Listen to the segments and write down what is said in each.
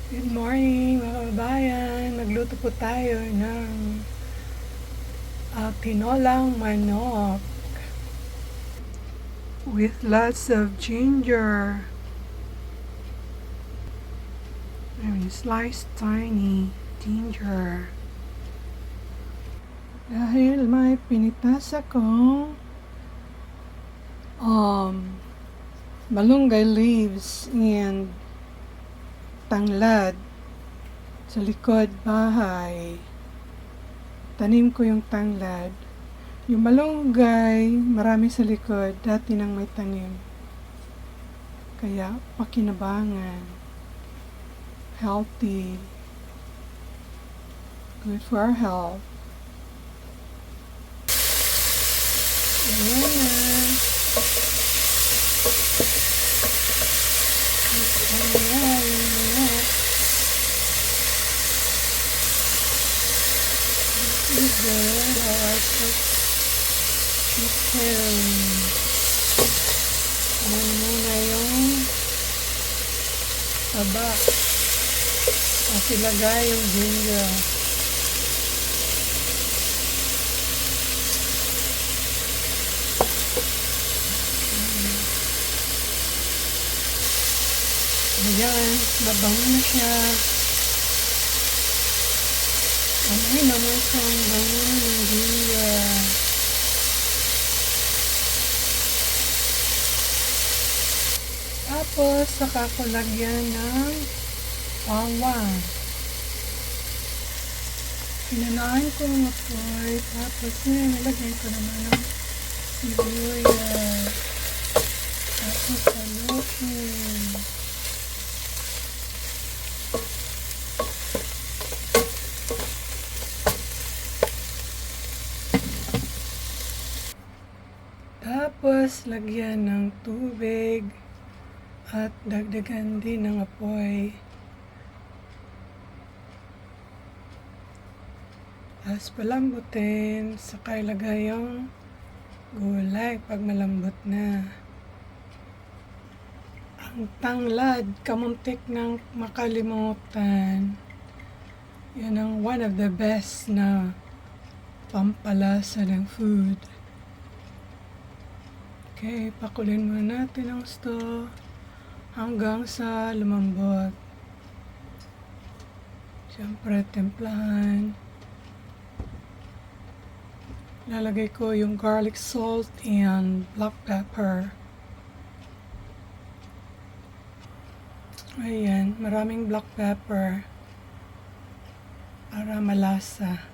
Good morning mga kababayan. Magluto po tayo ng tinolang manok with lots of ginger and sliced tiny ginger. Dahil may pinitas akong malunggay leaves and tanglad sa likod bahay. Tanim ko yung tanglad. Yung malunggay, marami sa likod, dati nang may tanim. Kaya pakinabangan. Healthy. Good for our health. Ayan na. This is good. I like this chicken. Ayan muna yung taba. At ilagay yung ginger. Ayan, babango na siya. Amoy naman siyang bango ng ginger. Tapos, saka ko lagyan ng bawang. Pinanaan ko ng apoy. Tapos, nilagyan ko naman ng sibuyas. Tapos, haluin. Tapos, lagyan ng tubig at dagdagan din ng apoy. Tapos palambutin, saka ilagay yung gulay pag malambot na. Ang tanglad, kamuntik ng makalimutan. Yan ang one of the best na pampalasa ng food. Okay, pakulin muna natin ang stove hanggang sa lumambot. Siyempre, templahan. Lalagay ko yung garlic salt and black pepper. Ayan, maraming black pepper para malasa.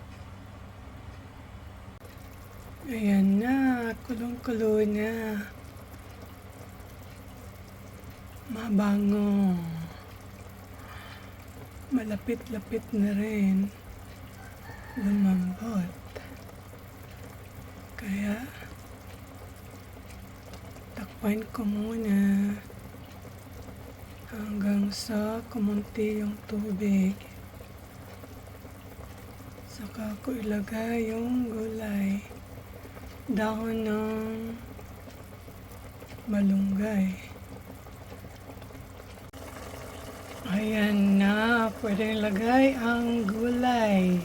Ayan na, kulong-kulo na. Mabango. Malapit-lapit na rin. Lumambot. Kaya, takpan ko muna hanggang sa kumunti yung tubig. Saka ko ilagay yung gulay. Dahon ng malunggay. Ayan na, pwede ilagay ang gulay.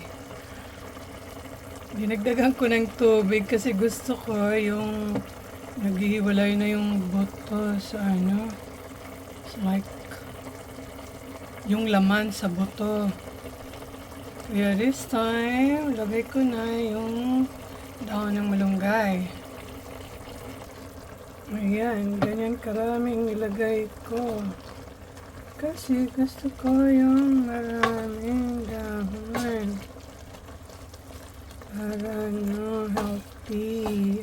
Dinagdagan ko ng tubig kasi gusto ko yung naghihiwalay na yung buto sa so like yung laman sa buto. Kaya this time, lagay ko na yung dahon ng malunggay. Ayan, ganyan karaming ilagay ko. Kasi gusto ko yung maraming dahon. Para healthy.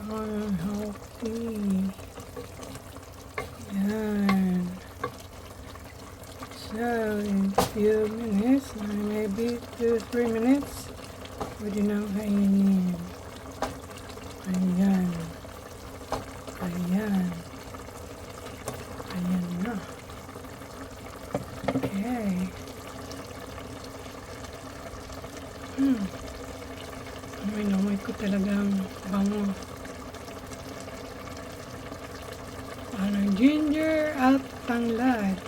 Healthy. Yan. So, in a few minutes, maybe 2-3 minutes, pwede nang kainin. Ayan. Ayan. Ayan na. Okay. Amoy ko talagang bango. Parang ginger at tanglad.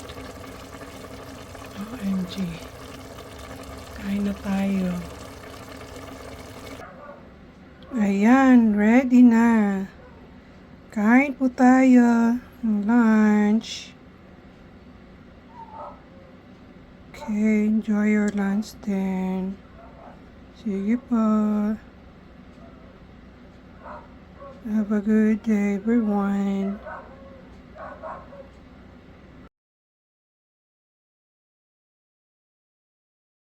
OMG. Kain na tayo. Ayan, ready na. Kain po tayo ng lunch. Okay, enjoy your lunch then. Sige po. Have a good day, everyone.